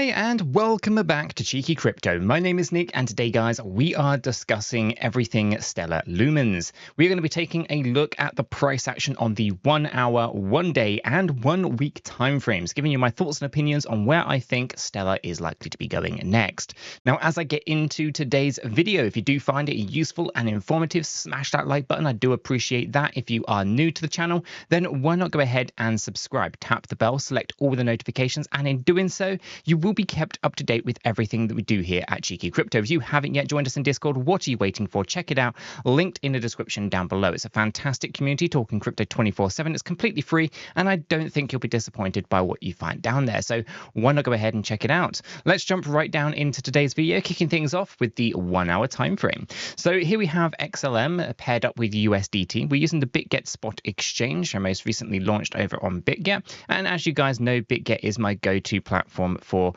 Hi and welcome back to Cheeky Crypto. My name is Nick and today guys we are discussing everything stellar lumens. We're going to be taking a look at the price action on the 1 hour, 1 day and 1 week timeframes, giving you my thoughts and opinions on where I think Stellar is likely to be going next. Now as I get into today's video, if you do find it useful and informative, smash that like button. I do appreciate that. If you are new to the channel, then why not go ahead and subscribe, tap the bell, select all the notifications, and in doing so you will be kept up to date with everything that we do here at Cheeky Crypto. If you haven't yet joined us in Discord, what are you waiting for? Check it out, linked in the description down below. It's a fantastic community talking crypto 24/7. It's completely free, and I don't think you'll be disappointed by what you find down there. So why not go ahead and check it out? Let's jump right down into today's video, kicking things off with the 1 hour time frame. So here we have XLM paired up with USDT. We're using the BitGet spot exchange, most recently launched over on BitGet. And as you guys know, BitGet is my go-to platform for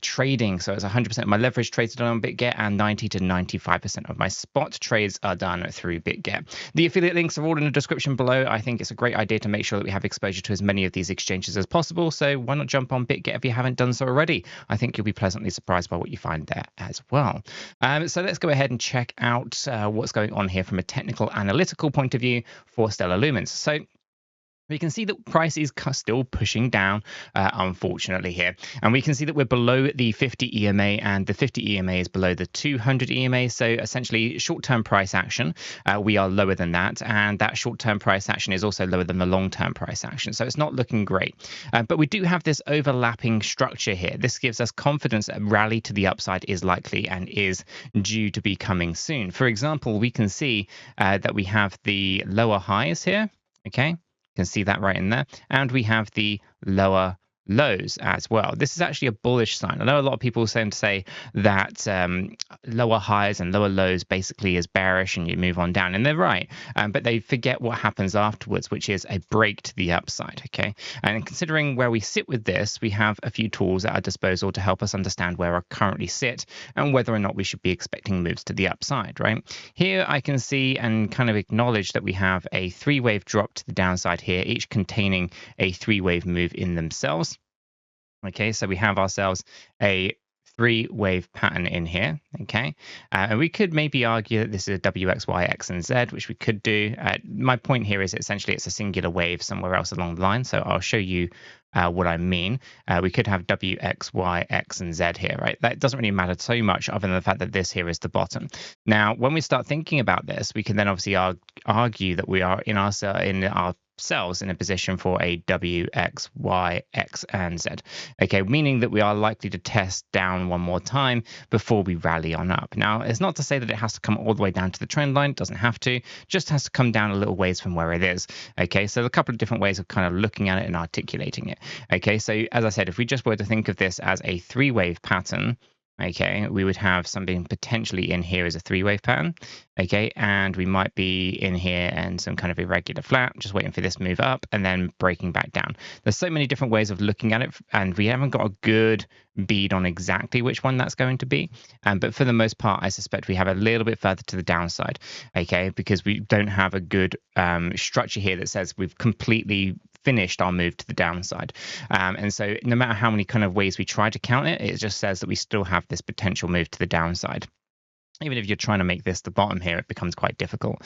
trading. So it's 100% of my leverage trades are done on BitGet, and 90 to 95% of my spot trades are done through BitGet. The affiliate links are all in the description below. I think it's a great idea to make sure that we have exposure to as many of these exchanges as possible. So why not jump on BitGet if you haven't done so already? I think you'll be pleasantly surprised by what you find there as well. So let's go ahead and check out what's going on here from a technical analytical point of view for Stellar Lumens. So we can see that price is still pushing down, unfortunately, here. And we can see that we're below the 50 EMA, and the 50 EMA is below the 200 EMA. So essentially, short-term price action, we are lower than that. And that short-term price action is also lower than the long-term price action. So it's not looking great. But we do have this overlapping structure here. This gives us confidence that a rally to the upside is likely and is due to be coming soon. For example, we can see that we have the lower highs here, okay? Can see that right in there, and we have the lower lows as well. This is actually a bullish sign. I know a lot of people tend to say that lower highs and lower lows basically is bearish and you move on down, and they're right, but they forget what happens afterwards, which is a break to the upside. Okay, and considering where we sit with this, we have a few tools at our disposal to help us understand where I currently sit and whether or not we should be expecting moves to the upside. Right here I can see and kind of acknowledge that we have a 3-wave drop to the downside here, each containing a 3-wave move in themselves. Okay, so we have ourselves a 3-wave pattern in here, okay? And we could maybe argue that this is a W, X, Y, X, and Z, which we could do. My point here is essentially it's a singular wave somewhere else along the line, so I'll show you what I mean. We could have W, X, Y, X, and Z here, right? That doesn't really matter so much other than the fact that this here is the bottom. Now, when we start thinking about this, we can then obviously argue that we are in ourselves in a position for a W, X, Y, X, and Z. Okay, meaning that we are likely to test down one more time before we rally on up. Now, it's not to say that it has to come all the way down to the trend line. It doesn't have to. Just has to come down a little ways from where it is. Okay, so a couple of different ways of kind of looking at it and articulating it. Okay, so as I said, if we just were to think of this as a 3-wave pattern, okay, we would have something potentially in here as a 3-wave pattern, okay, and we might be in here and some kind of irregular flat, just waiting for this move up and then breaking back down. There's so many different ways of looking at it, and we haven't got a good bead on exactly which one that's going to be, but for the most part, I suspect we have a little bit further to the downside, okay, because we don't have a good structure here that says we've completely finished our move to the downside. And so no matter how many kind of ways we try to count it, it just says that we still have this potential move to the downside. Even if you're trying to make this the bottom here, it becomes quite difficult.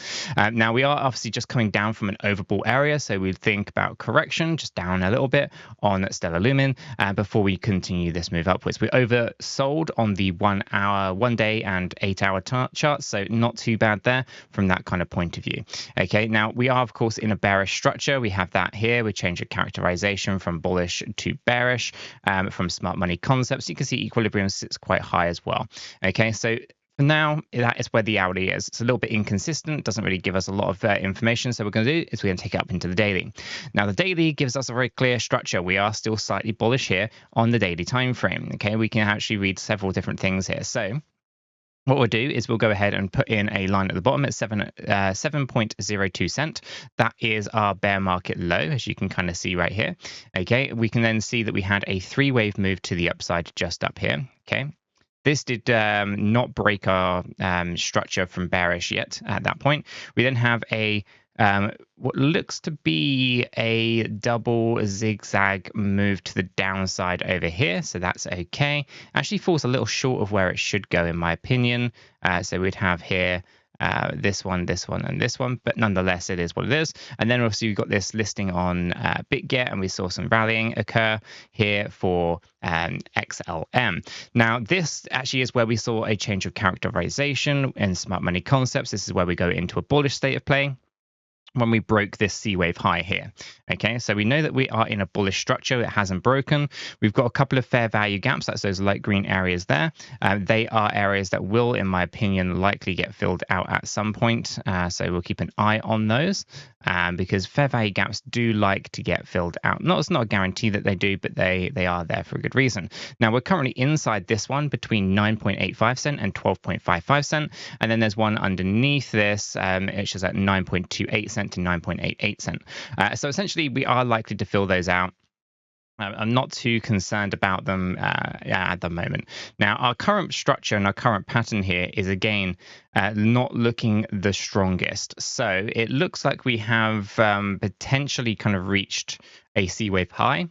Now, we are obviously just coming down from an overbought area, so we think about correction, just down a little bit on Stellar Lumen before we continue this move upwards. We oversold on the 1 hour, 1 day, and 8 hour charts, so not too bad there from that kind of point of view. Okay, now we are, of course, in a bearish structure. We have that here. We change the characterization from bullish to bearish from smart money concepts. You can see equilibrium sits quite high as well. Okay, so for now, that is where the hourly is. It's a little bit inconsistent, doesn't really give us a lot of information. So what we're going to do is we're going to take it up into the daily. Now, the daily gives us a very clear structure. We are still slightly bullish here on the daily time frame. Okay, we can actually read several different things here. So what we'll do is we'll go ahead and put in a line at the bottom at 7.02 cent. That is our bear market low, as you can kind of see right here. Okay, we can then see that we had a 3-wave move to the upside just up here. Okay. This did not break our structure from bearish yet at that point. We then have a what looks to be a double zigzag move to the downside over here. So that's okay. Actually falls a little short of where it should go, in my opinion. So we'd have here this one, and this one, but nonetheless, it is what it is. And then obviously we've got this listing on BitGet, and we saw some rallying occur here for XLM. Now, this actually is where we saw a change of characterization in smart money concepts. This is where we go into a bullish state of play when we broke this C wave high here. Okay, so we know that we are in a bullish structure. It hasn't broken. We've got a couple of fair value gaps. That's those light green areas there. They are areas that will, in my opinion, likely get filled out at some point. So we'll keep an eye on those because fair value gaps do like to get filled out. It's not a guarantee that they do, but they are there for a good reason. Now, we're currently inside this one between 9.85 cent and 12.55 cent. And then there's one underneath this, which is at 9.28 cent to 9.88 cent. So essentially, we are likely to fill those out. I'm not too concerned about them at the moment. Now, our current structure and our current pattern here is, again, not looking the strongest. So it looks like we have potentially kind of reached a C wave high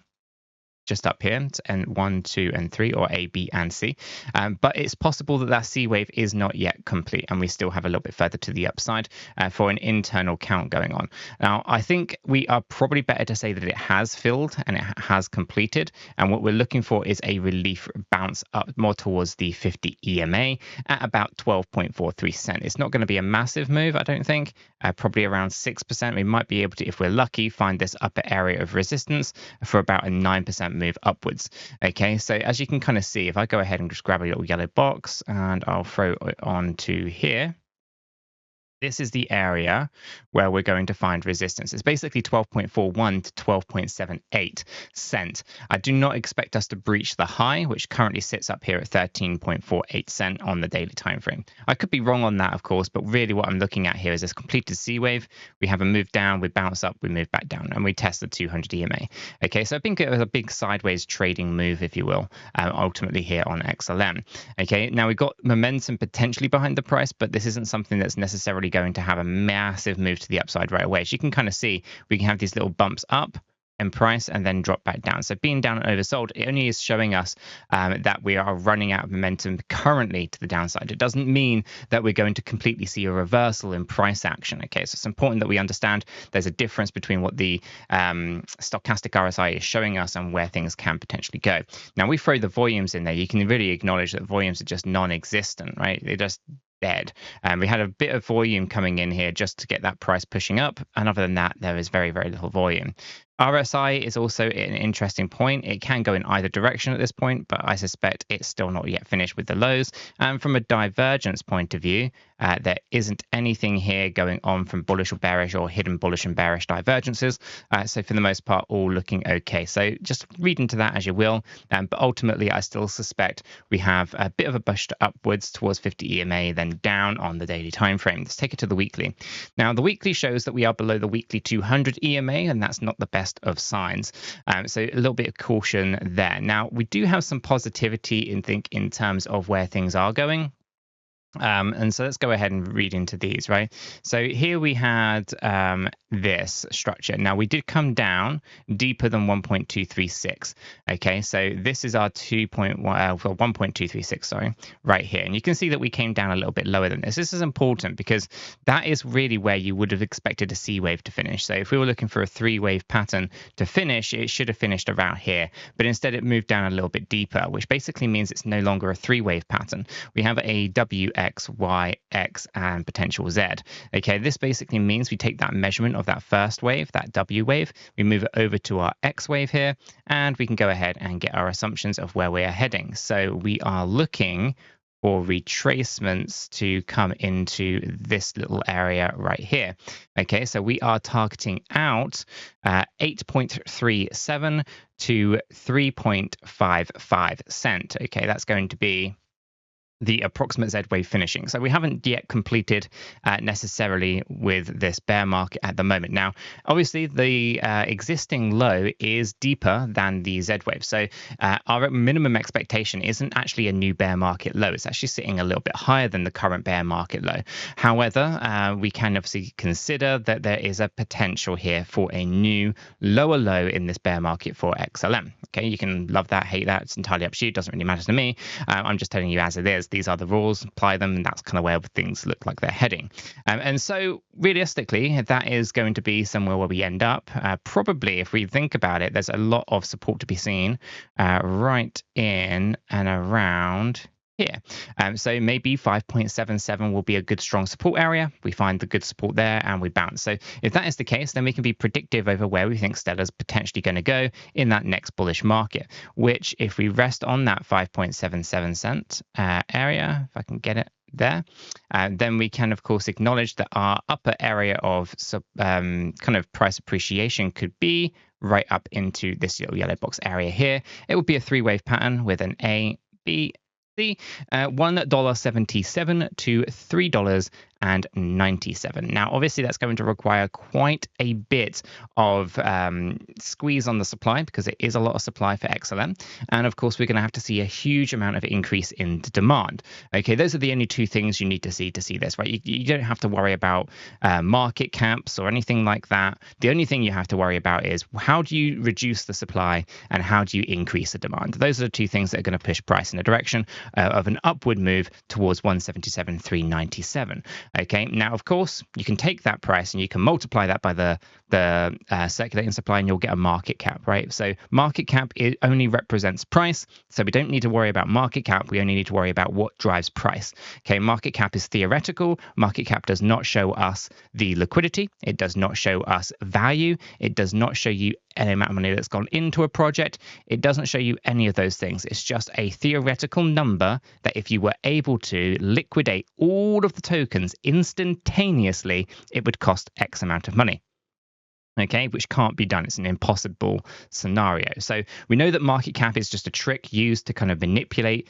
just up here, and 1, 2, and 3, or A, B, and C. But it's possible that that C wave is not yet complete, and we still have a little bit further to the upside for an internal count going on. Now, I think we are probably better to say that it has filled and it has completed, and what we're looking for is a relief bounce up more towards the 50 EMA at about 12.43 cent. It's not going to be a massive move, I don't think, probably around 6%. We might be able to, if we're lucky, find this upper area of resistance for about a 9% move upwards. Okay, so as you can kind of see, if I go ahead and just grab a little yellow box and I'll throw it onto here, this is the area where we're going to find resistance. It's basically 12.41 to 12.78 cent. I do not expect us to breach the high, which currently sits up here at 13.48 cent on the daily time frame. I could be wrong on that, of course, but really what I'm looking at here is this completed C wave. We have a move down, we bounce up, we move back down, and we test the 200 EMA. Okay, so I think it was a big sideways trading move, if you will, ultimately here on XLM. Okay, now we've got momentum potentially behind the price, but this isn't something that's necessarily going to have a massive move to the upside right away. As you can kind of see, we can have these little bumps up in price and then drop back down. So being down and oversold, it only is showing us that we are running out of momentum currently to the downside. It doesn't mean that we're going to completely see a reversal in price action. Okay, so it's important that we understand there's a difference between what the stochastic RSI is showing us and where things can potentially go. Now, we throw the volumes in there. You can really acknowledge that volumes are just non-existent, right? They're just dead. We had a bit of volume coming in here just to get that price pushing up, and other than that, there is very, very little volume. RSI is also an interesting point. It can go in either direction at this point, but I suspect it's still not yet finished with the lows. And from a divergence point of view, there isn't anything here going on from bullish or bearish or hidden bullish and bearish divergences. So for the most part, all looking okay. So just read into that as you will. But ultimately, I still suspect we have a bit of a push upwards towards 50 EMA, then down on the daily time frame. Let's take it to the weekly. Now, the weekly shows that we are below the weekly 200 EMA, and that's not the best of signs. So a little bit of caution there. Now, we do have some positivity in terms of where things are going. And so let's go ahead and read into these, right? So here we had this structure. Now, we did come down deeper than 1.236. Okay, so this is our 1.236, sorry, right here. And you can see that we came down a little bit lower than this. This is important because that is really where you would have expected a C wave to finish. So if we were looking for a 3-wave pattern to finish, it should have finished around here. But instead, it moved down a little bit deeper, which basically means it's no longer a 3-wave pattern. We have a W, X, Y, X, and potential Z. Okay, this basically means we take that measurement of that first wave, that W wave, we move it over to our X wave here, and we can go ahead and get our assumptions of where we are heading. So we are looking for retracements to come into this little area right here. Okay, so we are targeting out 8.37 to 3.55 cent. Okay, that's going to be the approximate Z wave finishing. So we haven't yet completed necessarily with this bear market at the moment. Now, obviously, the existing low is deeper than the Z wave. So our minimum expectation isn't actually a new bear market low. It's actually sitting a little bit higher than the current bear market low. However, we can obviously consider that there is a potential here for a new lower low in this bear market for XLM. Okay, you can love that, hate that. It's entirely up to you. It doesn't really matter to me. I'm just telling you as it is. These are the rules, apply them, and that's kind of where things look like they're heading. And so realistically, that is going to be somewhere where we end up. Probably, if we think about it, there's a lot of support to be seen right in and around here. So maybe 5.77 will be a good strong support area. We find the good support there and we bounce. So if that is the case, then we can be predictive over where we think Stellar's potentially going to go in that next bullish market, which if we rest on that 5.77 cent area, if I can get it there, then we can of course acknowledge that our upper area of kind of price appreciation could be right up into this little yellow box area here. It would be a three-wave pattern with an A, B, C, $1.77 to $3.97. Now, obviously, that's going to require quite a bit of squeeze on the supply because it is a lot of supply for XLM. And of course, we're going to have to see a huge amount of increase in the demand. Okay, those are the only two things you need to see this, right? You don't have to worry about market caps or anything like that. The only thing you have to worry about is how do you reduce the supply and how do you increase the demand? Those are the two things that are going to push price in the direction of an upward move towards 177.397. Okay, now of course you can take that price and you can multiply that by the circulating supply and you'll get a market cap, right? So market cap, it only represents price, so we don't need to worry about market cap. We only need to worry about what drives price. Okay, market cap is theoretical. Market cap does not show us the liquidity. It does not show us value. It does not show you any amount of money that's gone into a project. It doesn't show you any of those things. It's just a theoretical number that if you were able to liquidate all of the tokens instantaneously, it would cost X amount of money. Okay, which can't be done. It's an impossible scenario. So we know that market cap is just a trick used to kind of manipulate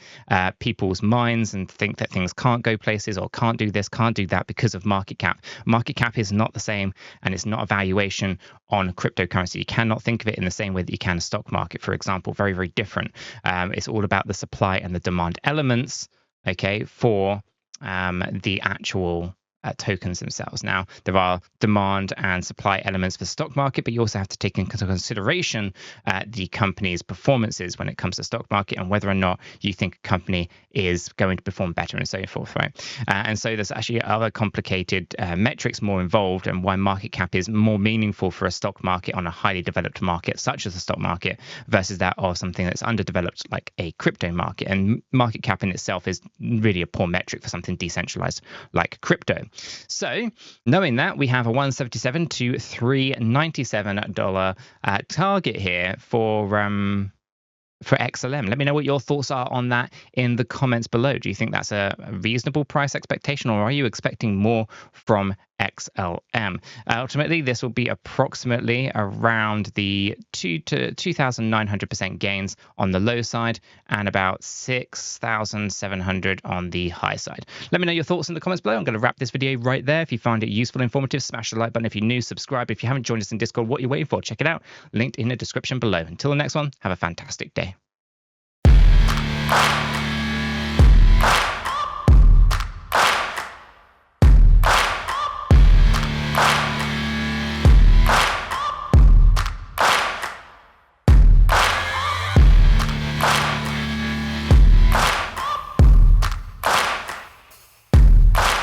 people's minds and think that things can't go places or can't do this, can't do that because of market cap. Market cap is not the same and it's not a valuation on cryptocurrency. You cannot think of it in the same way that you can a stock market, for example. Very, very different. It's all about the supply and the demand elements, okay, for the actual tokens themselves. Now, there are demand and supply elements for the stock market, but you also have to take into consideration the company's performances when it comes to stock market and whether or not you think a company is going to perform better and so forth, right? And so there's actually other complicated metrics more involved and why market cap is more meaningful for a stock market on a highly developed market, such as the stock market, versus that of something that's underdeveloped like a crypto market. And market cap in itself is really a poor metric for something decentralized like crypto. So knowing that, we have a $177 to $397 target here for XLM. Let me know what your thoughts are on that in the comments below. Do you think that's a reasonable price expectation, or are you expecting more from XLM? Ultimately, this will be approximately around the 2,900% gains on the low side and about 6,700 on the high side. Let me know your thoughts in the comments below. I'm going to wrap this video right there. If you found it useful, informative, smash the like button. If you're new, subscribe. If you haven't joined us in Discord, what are you waiting for? Check it out. Linked in the description below. Until the next one, have a fantastic day.